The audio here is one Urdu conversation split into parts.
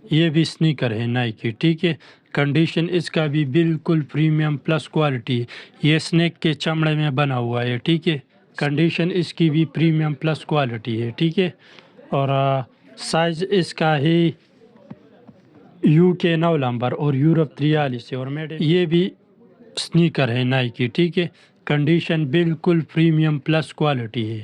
یہ بھی سنیکر ہے نائکی، ٹھیک ہے. کنڈیشن اس کا بھی بالکل پریمیم پلس کوالٹی. یہ سنیک کے چمڑے میں بنا ہوا ہے، ٹھیک ہے. کنڈیشن اس کی بھی پریمیم پلس کوالٹی ہے، ٹھیک ہے. اور سائز اس کا ہے UK 9 نمبر اور یورپ 43 ہے. اور یہ بھی سنیکر ہے نائکی، ٹھیک ہے. کنڈیشن بالکل پریمیم پلس کوالٹی ہے.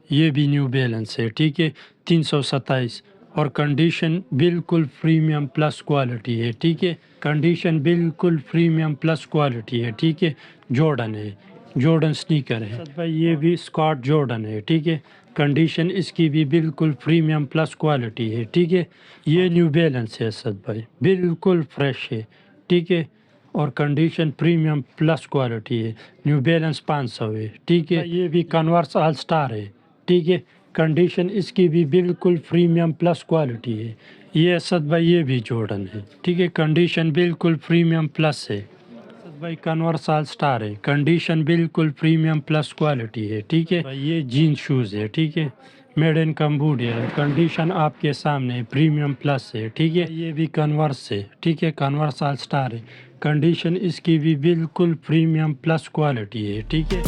یہ بھی نیو بیلنس ہے، ٹھیک ہے. 327 اور کنڈیشن بالکل پریمیم پلس کوالٹی ہے، ٹھیک ہے. کنڈیشن بالکل پریمیم پلس کوالٹی ہے، ٹھیک ہے. جارڈن ہے، جارڈن سنیکر ہے بھائی. یہ بھی اسکاٹ جارڈن ہے، ٹھیک ہے. کنڈیشن اس کی بھی بالکل پریمیم پلس کوالٹی ہے، ٹھیک ہے. یہ نیو بیلنس ہے اسد بھائی، بالکل فریش ہے، ٹھیک ہے. اور کنڈیشن پریمیم پلس کوالٹی ہے. نیو بیلنس 500 ہے، ٹھیک ہے. یہ بھی کنورس آل سٹار ہے، ٹھیک ہے. کنڈیشن اس کی بھی بالکل پریمیم پلس کوالٹی ہے. یہ اسد بھائی یہ بھی جارڈن ہے، ٹھیک ہے. کنڈیشن بالکل پریمیم پلس ہے. اسد بھائی کنورس آل سٹار ہے، کنڈیشن بالکل پریمیم پلس کوالٹی ہے، ٹھیک ہے. یہ جین شوز ہے، ٹھیک ہے. میڈ ان کمبوڈیا ہے. کنڈیشن آپ کے سامنے پریمیم پلس ہے، ٹھیک ہے. یہ بھی کنورس ہے، ٹھیک ہے. کنورس آل سٹار ہے. کنڈیشن اس کی بھی بالکل پریمیم پلس کوالٹی ہے، ٹھیک ہے.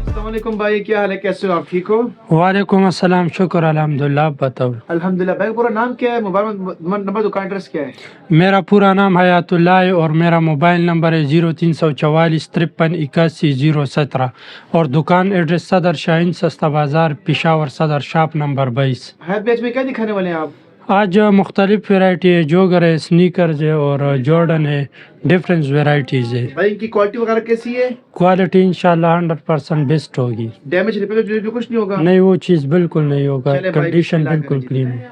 السلام علیکم بھائی، کیا حال ہے؟ کیسے ہو آپ؟ ٹھیک ہو؟ وعلیکم السلام، شکر الحمدللہ. آپ بتاؤ. الحمدللہ. بھائی پورا نام کیا ہے؟ موبائل نمبر، دکان ایڈریس کیا ہے؟ میرا پورا نام حیات اللہ ہے اور میرا موبائل نمبر ہے 0344 53 81 017 اور دکان ایڈریس صدر شاہین سستا بازار پشاور صدر شاپ نمبر 22. حیات بیچ میں کیا دکھانے والے ہیں آپ؟ آج مختلف ویرائٹی ہے، جوگر ہے، سنیکرز ہے اور جارڈن ہے، ڈفرینس ویرائٹیز ہے. بھائی ان کی کوالٹی وغیرہ کیسی ہے؟ کوالٹی انشاءاللہ 100% بیسٹ ہوگی. ڈیمیج ریپیئر جو کچھ نہیں ہوگا؟ نہیں، وہ چیز بالکل نہیں ہوگا. چلے بھائی، کنڈیشن بسم اللہ بالکل کریں. کلین ہے.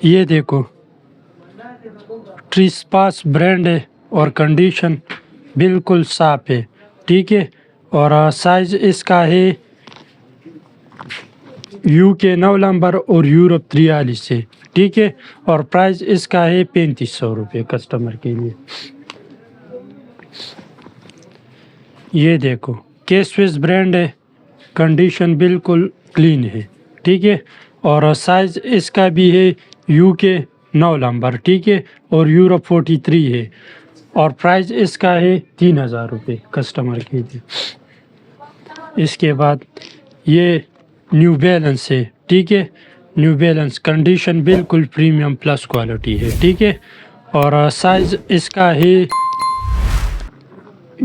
یہ دیکھو ٹریسپاس برانڈ ہے اور کنڈیشن بالکل صاف ہے، ٹھیک ہے. اور سائز اس کا ہے UK 9 نمبر اور یورپ 43 ہے، ٹھیک ہے. اور پرائز اس کا ہے 3500 روپے کسٹمر کے لیے. یہ دیکھو کیسویس برانڈ ہے، کنڈیشن بالکل کلین ہے، ٹھیک ہے. اور سائز اس کا بھی ہے UK 9 نمبر، ٹھیک ہے. اور یورپ 43 ہے. اور پرائز اس کا ہے 3000 روپے کسٹمر کے لیے. اس کے بعد یہ نیو بیلنس ہے، ٹھیک ہے. نیو بیلنس کنڈیشن بالکل پریمیم پلس کوالٹی ہے، ٹھیک ہے. اور سائز اس کا ہے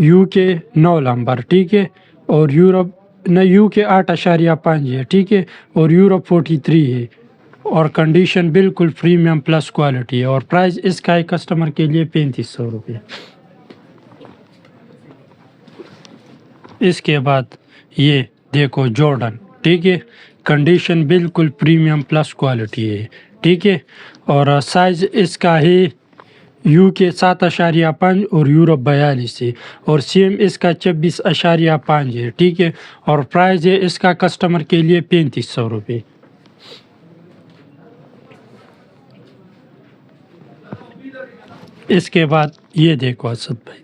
UK 9 نمبر، ٹھیک ہے. اور یورپ UK 8.5 ہے، ٹھیک ہے. اور یورپ 43 ہے. اور کنڈیشن بالکل پریمیم پلس کوالٹی ہے. اور پرائز اس کا ہے کسٹمر کے لیے 3500 روپے. اس کے بعد یہ دیکھو جارڈن، ٹھیک ہے. کنڈیشن بالکل پریمیم پلس کوالٹی ہے، ٹھیک ہے. اور سائز اس کا ہے UK 7.5 اور یورپ 42 ہے. اور سیم اس کا 26.5 ہے، ٹھیک ہے. اور پرائز ہے اس کا کسٹمر کے لیے 3500 روپے. اس کے بعد یہ دیکھو اسد بھائی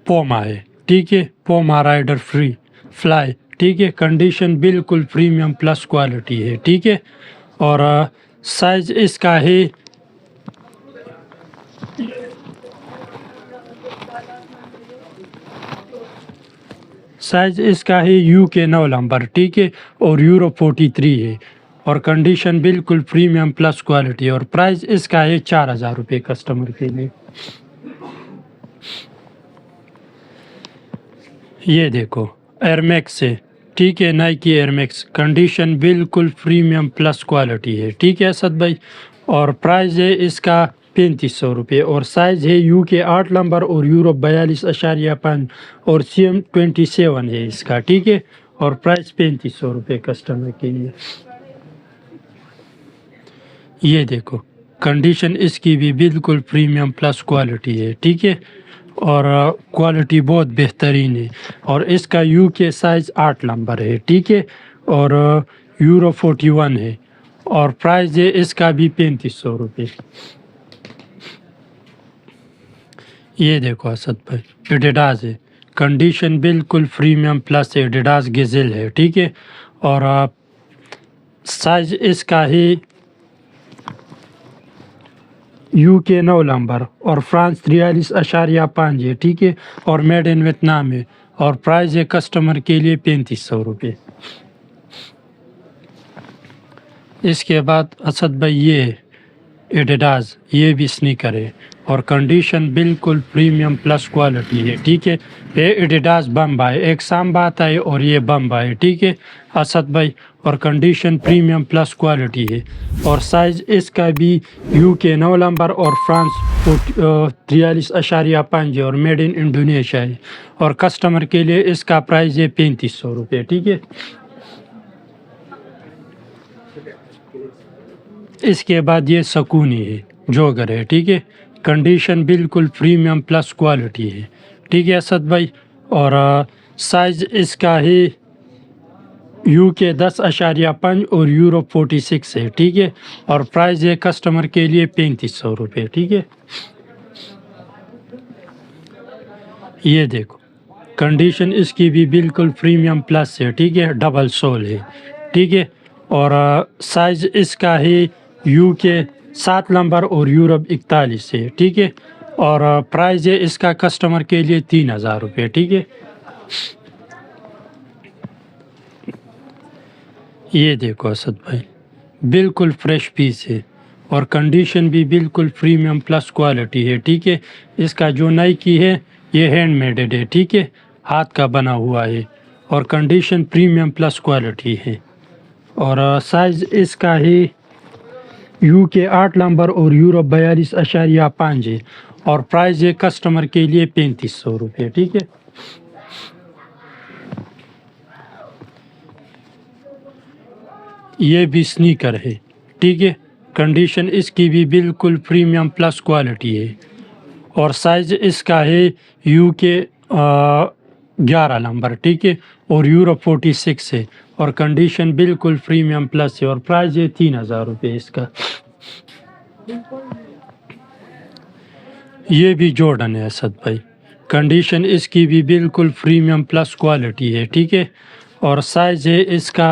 پوما ہے، ٹھیک ہے. پوما رائڈر فری فلائی، ٹھیک ہے. کنڈیشن بالکل پریمیم پلس کوالٹی ہے، ٹھیک ہے. اور سائز اس کا ہے UK 9 نمبر، ٹھیک ہے. اور یورپ 43 ہے. اور کنڈیشن بالکل پریمیم پلس کوالٹی. اور پرائز اس کا ہے 4000 روپے کسٹمر کے لیے. یہ دیکھو ایئر میکس ہے، ٹھیک ہے. نائکی ایئر میکس کنڈیشن بالکل پریمیم پلس کوالٹی ہے، ٹھیک ہے اسد بھائی. اور پرائز ہے اس کا 3500 روپے. اور سائز ہے UK 8 نمبر اور یورپ 42.5 اور CM 27 ہے اس کا، ٹھیک ہے. اور پرائز 3500 روپے کسٹمر کے لیے. یہ دیکھو کنڈیشن اس کی بھی بالکل پریمیم پلس کوالٹی ہے، ٹھیک ہے. اور کوالٹی بہت بہترین ہے. اور اس کا UK سائز 8 نمبر ہے، ٹھیک ہے. اور یورو 41 ہے. اور پرائز ہے اس کا بھی 3500 روپے. یہ دیکھو اسد بھائی ایڈیڈاز ہے، کنڈیشن بالکل پریمیم پلس ایڈیڈاز گزل ہے، ٹھیک ہے، اور سائز اس کا ہے UK 9 نمبر اور فرانس 43.5 ہے، ٹھیک ہے، اور میڈ ان ویتنام ہے، اور پرائز ہے کسٹمر کے لیے 3500 روپے۔ اس کے بعد اسد بھائی یہ ایڈیڈاز، یہ بھی سنیکر ہے اور کنڈیشن بالکل پریمیم پلس کوالٹی ہے، ٹھیک ہے، یہ ایڈیڈاز بمبا ہے، ایک سامبا آتا ہے اور یہ بمبا ہے، ٹھیک ہے اسد بھائی، اور کنڈیشن پریمیم پلس کوالٹی ہے، اور سائز اس کا بھی UK 9 نمبر اور فرانس 43.5 اور میڈ ان انڈونیشیا ہے، اور کسٹمر کے لیے اس کا پرائز ہے 3500 روپے، ٹھیک ہے۔ اس کے بعد یہ سکونی ہے، جوگر ہے، ٹھیک ہے، کنڈیشن بالکل پریمیم پلس کوالٹی ہے، ٹھیک ہے اسد بھائی، اور سائز اس کا ہے UK 10.5 اور یورپ 46 ہے، ٹھیک ہے، اور پرائز ہے کسٹمر کے لیے 3500 روپے، ٹھیک ہے۔ یہ دیکھو کنڈیشن اس کی بھی بالکل پریمیم پلس ہے، ٹھیک ہے، ڈبل سول ہے، ٹھیک ہے، اور سائز اس کا ہے UK 7 نمبر اور یورپ 41 ہے، ٹھیک ہے، اور پرائز ہے اس کا کسٹمر کے لیے 3000 روپے، ٹھیک ہے۔ یہ دیکھو اسد بھائی بالکل فریش پیس ہے اور کنڈیشن بھی بالکل پریمیم پلس کوالٹی ہے، ٹھیک ہے، اس کا جو نائکی ہے یہ ہینڈ میڈڈ ہے، ٹھیک ہے، ہاتھ کا بنا ہوا ہے، اور کنڈیشن پریمیم پلس کوالٹی ہے، اور سائز اس کا ہے UK 8 نمبر اور یورپ 42.5 ہے، اور پرائز ہے کسٹمر کے لیے 3500 روپے، ٹھیک ہے۔ یہ بھی سنیکر ہے، ٹھیک ہے، کنڈیشن اس کی بھی بالکل پریمیم پلس کوالٹی ہے، اور سائز اس کا ہے UK 11 نمبر، ٹھیک ہے، اور یورپ 46 ہے، اور کنڈیشن بالکل پریمیم پلس ہے، اور پرائز ہے 3000 روپے اس کا۔ یہ بھی جورڈن ہے اسد بھائی، کنڈیشن اس کی بھی بالکل پریمیم پلس کوالٹی ہے، ٹھیک ہے، اور سائز ہے اس کا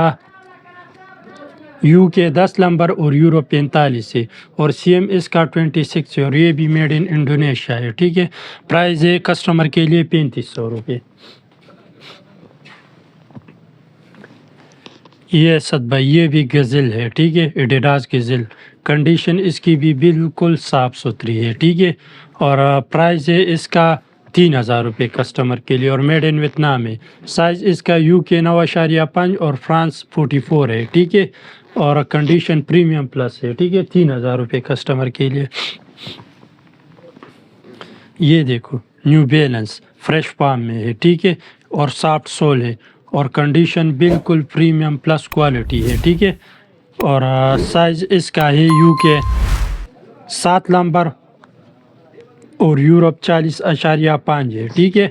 UK 10 نمبر اور یورپ 45 ہے، اور CM اس کا 26 ہے، اور یہ بھی میڈ ان انڈونیشیا ہے، ٹھیک ہے، پرائز ہے کسٹمر کے لیے 3500 روپے۔ یہ اسد بھائی یہ بھی گزل ہے، ٹھیک ہے، ایڈیڈاز گزل، کنڈیشن اس کی بھی بالکل صاف ستھری ہے، ٹھیک ہے، اور پرائز ہے اس کا 3000 روپے کسٹمر کے لیے، اور میڈ ان ویتنام ہے، سائز اس کا UK 9.5 اور فرانس 44 ہے، ٹھیک ہے، اور کنڈیشن پریمیم پلس ہے، ٹھیک ہے، 3000 روپے کسٹمر کے لیے۔ یہ دیکھو نیو بیلنس فریش پام میں ہے، ٹھیک ہے، اور سافٹ سول ہے، اور کنڈیشن بالکل پریمیم پلس کوالٹی ہے، ٹھیک ہے، اور سائز اس کا ہے UK 7 نمبر اور یورپ 40.5 ہے، ٹھیک ہے،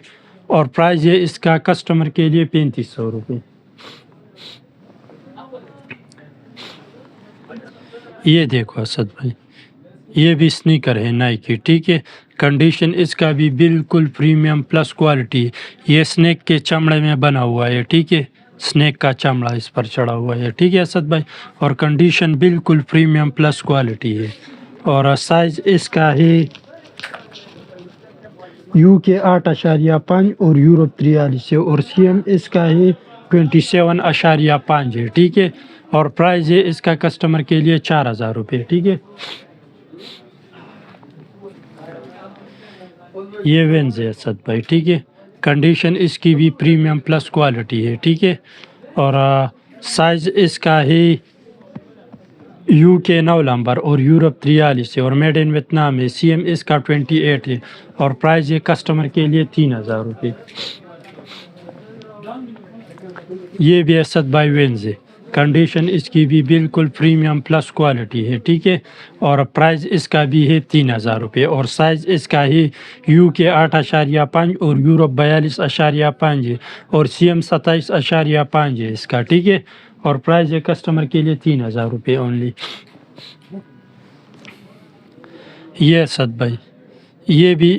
اور پرائز ہے اس کا کسٹمر کے لیے 3500 روپے۔ یہ دیکھو اسد بھائی یہ بھی سنیکر ہے نائکی، ٹھیک ہے، کنڈیشن اس کا بھی بالکل پریمیم پلس کوالٹی ہے، یہ سنیک کے چمڑے میں بنا ہوا ہے، ٹھیک ہے، سنیک کا چمڑا اس پر چڑھا ہوا ہے، ٹھیک ہے اسد بھائی، اور کنڈیشن بالکل پریمیم پلس کوالٹی ہے، اور سائز اس کا ہے UK 8.5 اور یورپ 43 ہے، اور CM اس کا ہے 27.5 ہے، ٹھیک ہے، اور پرائز ہے اس کا کسٹمر کے لیے 4000 روپے، ٹھیک ہے۔ یہ وینز ہے اسد بھائی، ٹھیک ہے، کنڈیشن اس کی بھی پریمیم پلس کوالٹی ہے، ٹھیک ہے، اور سائز اس کا ہے UK 9 نمبر اور یورپ 43 ہے، اور میڈ ان ویتنام ہے، CM اس کا 28 ہے، اور پرائز ہے کسٹمر کے لیے 3000 روپے۔ یہ بھی اسد بھائی وینز ہے، کنڈیشن اس کی بھی بالکل پریمیم پلس کوالٹی ہے، ٹھیک ہے، اور پرائز اس کا بھی ہے 3000 روپے، اور سائز اس کا ہے UK 8.5 اور یورپ 42.5 ہے، اور CM 27.5 ہے اس کا، ٹھیک ہے، اور پرائز ہے کسٹمر کے لیے 3000 روپے اونلی۔ یہ اسد بھائی یہ بھی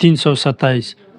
327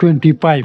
25,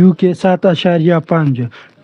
UK 7.5,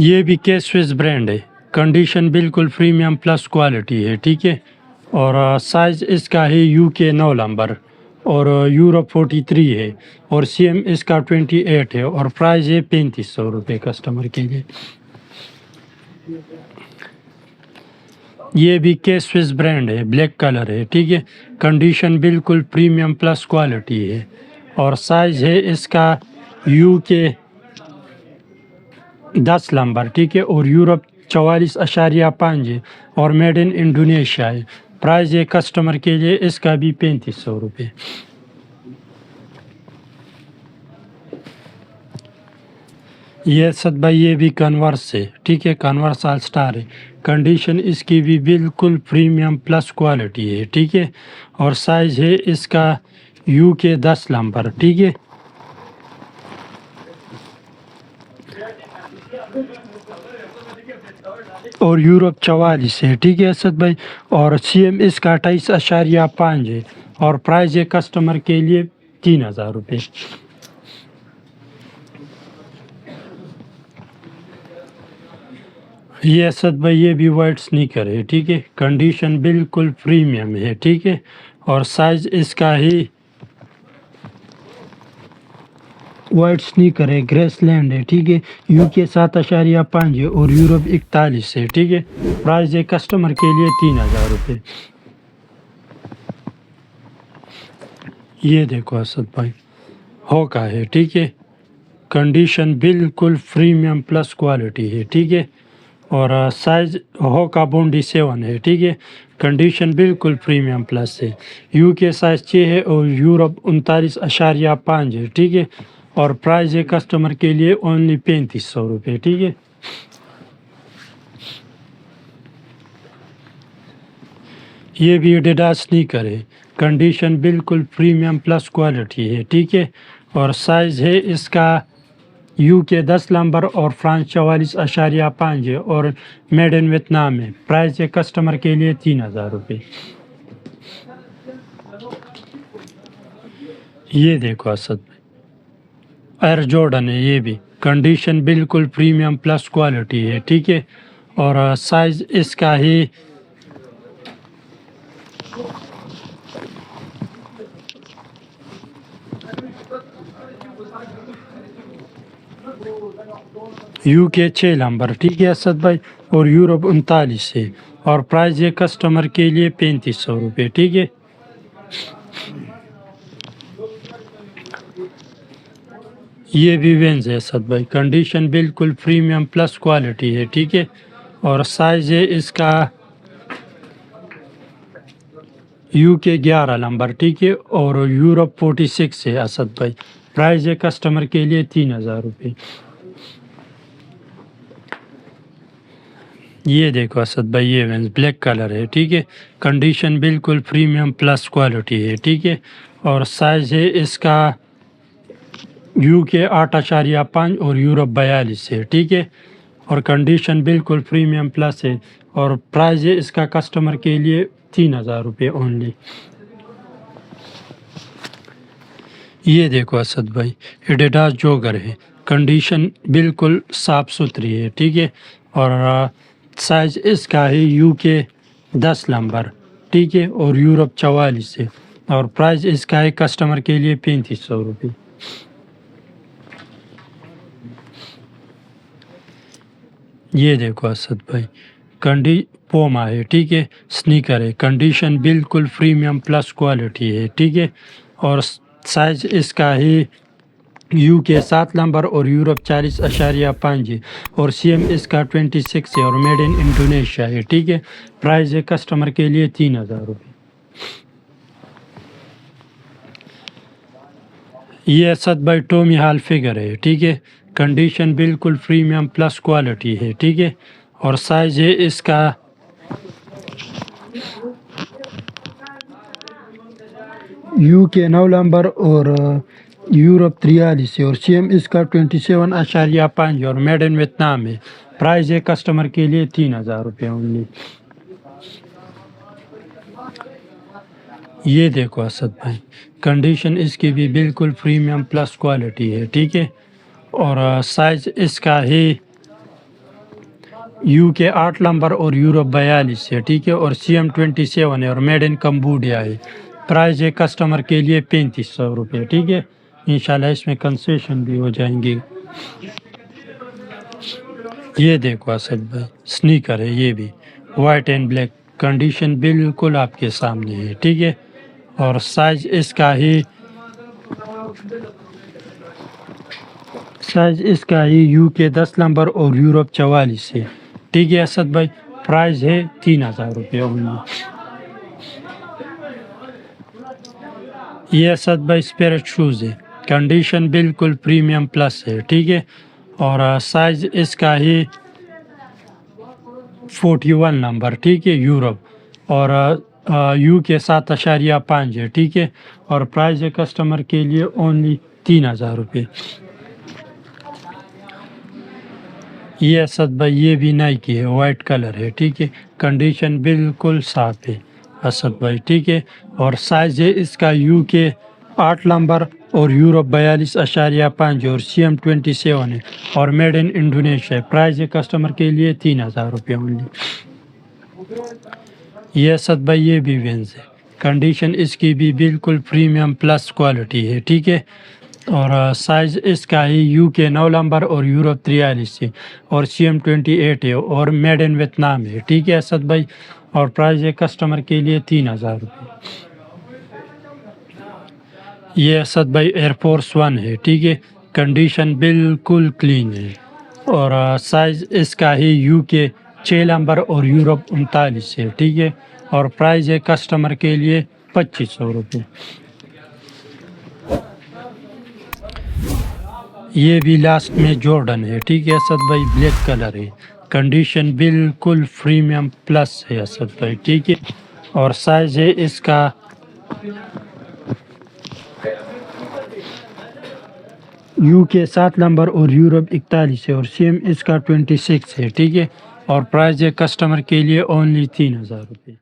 یہ بھی کے سوئس برانڈ ہے، کنڈیشن بالکل پریمیم پلس کوالٹی ہے، ٹھیک ہے، اور سائز اس کا ہے یو کے 9 نمبر اور یورپ 43 ہے اور سی ایم اس کا 28 ہے اور پرائز ہے 3500 روپے کسٹمر کے لیے۔ یہ بھی کے سوئس برانڈ ہے، بلیک کلر ہے، ٹھیک ہے، کنڈیشن بالکل پریمیم پلس کوالٹی ہے اور سائز ہے اس کا یو کے 10 نمبر، ٹھیک ہے، اور یورپ 44.5 ہے اور میڈ ان انڈونیشیا ہے۔ پرائز ہے کسٹمر کے لیے اس کا بھی 3500 روپے۔ یہ اسد بھائی یہ بھی کنورس ہے، ٹھیک ہے، کنورس آل سٹار ہے، کنڈیشن اس کی بھی بالکل پریمیم پلس کوالٹی ہے، ٹھیک ہے، اور سائز ہے اس کا یو کے 10 نمبر، ٹھیک ہے، اور یورپ 44 ہے، ٹھیک ہے اسد بھائی، اور سی ایم اس کا 28.5 ہے اور پرائز ہے کسٹمر کے لیے 3000 روپے۔ یہ اسد بھائی یہ بھی وائٹ سنیکر ہے، ٹھیک ہے، کنڈیشن بالکل پریمیم ہے، ٹھیک ہے، اور سائز اس کا ہی وائٹ سنیکر ہے، گریس لینڈ ہے، ٹھیک ہے، یو کے 7.5 ہے اور یورپ 41 ہے، ٹھیک ہے، پرائز ہے کسٹمر کے لیے 3000 روپے۔ یہ دیکھو اسد بھائی ہوکا ہے، ٹھیک ہے، کنڈیشن بالکل پریمیم پلس کوالٹی ہے، ٹھیک ہے، اور سائز ہوکا بونڈی 7 ہے، ٹھیک ہے، کنڈیشن بالکل پریمیم پلس ہے، یو کے سائز 6 ہے اور یورپ 39.5 ہے، ٹھیک ہے، اور پرائز ہے کسٹمر کے لیے اونلی 3500 روپے، ٹھیک ہے۔ یہ بھی ایڈیڈاس سنیکر ہے، کنڈیشن بالکل پریمیم پلس کوالٹی ہے، ٹھیک ہے، اور سائز ہے اس کا یو کے 10 نمبر اور فرانس 44.5 ہے اور میڈ ان ویتنام ہے، پرائز ہے کسٹمر کے لیے 3000 روپے۔ یہ دیکھو اسد ایئر جورڈن ہے، یہ بھی کنڈیشن بالکل پریمیم پلس کوالٹی ہے، ٹھیک ہے، اور سائز اس کا ہی یو کے 6 نمبر، ٹھیک ہے اسد بھائی، اور یورپ 39 ہے اور پرائز ہے کسٹمر کے لیے 3500 روپے، ٹھیک ہے۔ یہ بھی وینز ہے اسد بھائی، کنڈیشن بالکل پریمیم پلس کوالٹی ہے، ٹھیک ہے، اور سائز ہے اس کا یو کے 11 نمبر، ٹھیک ہے، اور یورپ 46 ہے اسد بھائی، پرائز ہے کسٹمر کے لیے 3000 روپے۔ یہ دیکھو اسد بھائی یہ وینز بلیک کلر ہے، ٹھیک ہے، کنڈیشن بالکل پریمیم پلس کوالٹی ہے، ٹھیک ہے، اور سائز ہے اس کا یو کے 8.5 اور یورپ 42 ہے، ٹھیک ہے، اور کنڈیشن بالکل پریمیم پلس ہے اور پرائز ہے اس کا کسٹمر کے لیے 3000 روپے اونلی۔ یہ دیکھو اسد بھائی ایڈیڈاس جوگر ہے، کنڈیشن بالکل صاف ستھری ہے، ٹھیک ہے، اور سائز اس کا ہے یو کے 10 نمبر، ٹھیک ہے، اور یورپ 44 ہے اور پرائز اس کا ہے کسٹمر کے لیے 3500 روپے۔ یہ دیکھو اسد بھائی پوما ہے، ٹھیک ہے، سنیکر ہے، کنڈیشن بالکل پریمیم پلس کوالٹی ہے، ٹھیک ہے، اور سائز اس کا ہے یو کے 7 نمبر اور یورپ 40.5 ہے اور سی ایم اس کا 26 ہے اور میڈ ان انڈونیشیا ہے، ٹھیک ہے، پرائز ہے کسٹمر کے لیے 3000 روپے۔ یہ اسد بھائی ٹومی ہال فگر ہے، ٹھیک ہے، کنڈیشن بالکل پریمیم پلس کوالٹی ہے، ٹھیک ہے، اور سائز ہے اس کا یو کے 9 نمبر اور یورپ 43 ہے اور سی ایم اس کا 27.5 اور میڈ ان ویتنام ہے، پرائز ہے کسٹمر کے لیے 3000 روپے اونلی۔ یہ دیکھو اسد بھائی کنڈیشن اس کی بھی بالکل پریمیم پلس کوالٹی ہے، ٹھیک ہے، اور سائز اس کا ہے یو کے 8 نمبر اور یورپ 42 ہے، ٹھیک ہے، اور CM27 ہے اور میڈ ان کمبوڈیا ہے۔ پرائز ہے کسٹمر کے لیے 3500 روپے، ٹھیک ہے، انشاءاللہ اس میں کنسیشن بھی ہو جائیں گی۔ یہ دیکھو اسد بھائی سنیکر ہے، یہ بھی وائٹ اینڈ بلیک، کنڈیشن بالکل آپ کے سامنے ہے، ٹھیک ہے، اور سائز اس کا ہی یو کے 10 نمبر اور یورپ 44 ہے، ٹھیک ہے اسد بھائی، پرائز ہے 3000 روپے اونلی۔ یہ اسد بھائی اسپیرٹ شوز ہے، کنڈیشن بالکل پریمیم پلس ہے، ٹھیک ہے، اور سائز اس کا ہی 41 نمبر، ٹھیک ہے، یورپ، اور یو کے 7.5 ہے، ٹھیک ہے، اور پرائز ہے کسٹمر کے لیے اونلی 3000 روپے۔ یہ اسد بھائی یہ بھی نائکی ہے، وائٹ کلر ہے، ٹھیک ہے، کنڈیشن بالکل صاف ہے اسد بھائی، ٹھیک ہے، اور سائز ہے اس کا یو کے 8 نمبر اور یورپ 42.5 اور CM27 ہے اور میڈ ان انڈونیشیا ہے، پرائز ہے کسٹمر کے لیے 3000 روپے اونلی۔ یہ اسد بھائی یہ بھی وینز ہے، کنڈیشن اس کی بھی بالکل پریمیم پلس کوالٹی ہے، ٹھیک ہے، اور سائز اس کا ہی یو کے 9 نمبر اور یورپ 43 ہے اور CM28 ہے اور میڈ ان ویتنام ہے، ٹھیک ہے اسد بھائی، اور پرائز ہے کسٹمر کے لیے 3000 روپے۔ یہ اسد بھائی ایئر فورس 1 ہے، ٹھیک ہے، کنڈیشن بالکل کلین ہے، اور سائز اس کا ہی یو کے 6 نمبر اور یورپ 39 ہے، ٹھیک ہے، اور پرائز ہے کسٹمر کے لیے 2500 روپے۔ یہ بھی لاسٹ میں جارڈن ہے، ٹھیک ہے اسد بھائی، بلیک کلر ہے، کنڈیشن بالکل پریمیم پلس ہے اسد بھائی، ٹھیک ہے، اور سائز ہے اس کا یو کے 7 نمبر اور یورپ 41 ہے اور CM اس کا 26 ہے، ٹھیک ہے، اور پرائز ہے کسٹمر کے لیے اونلی 3000 روپے۔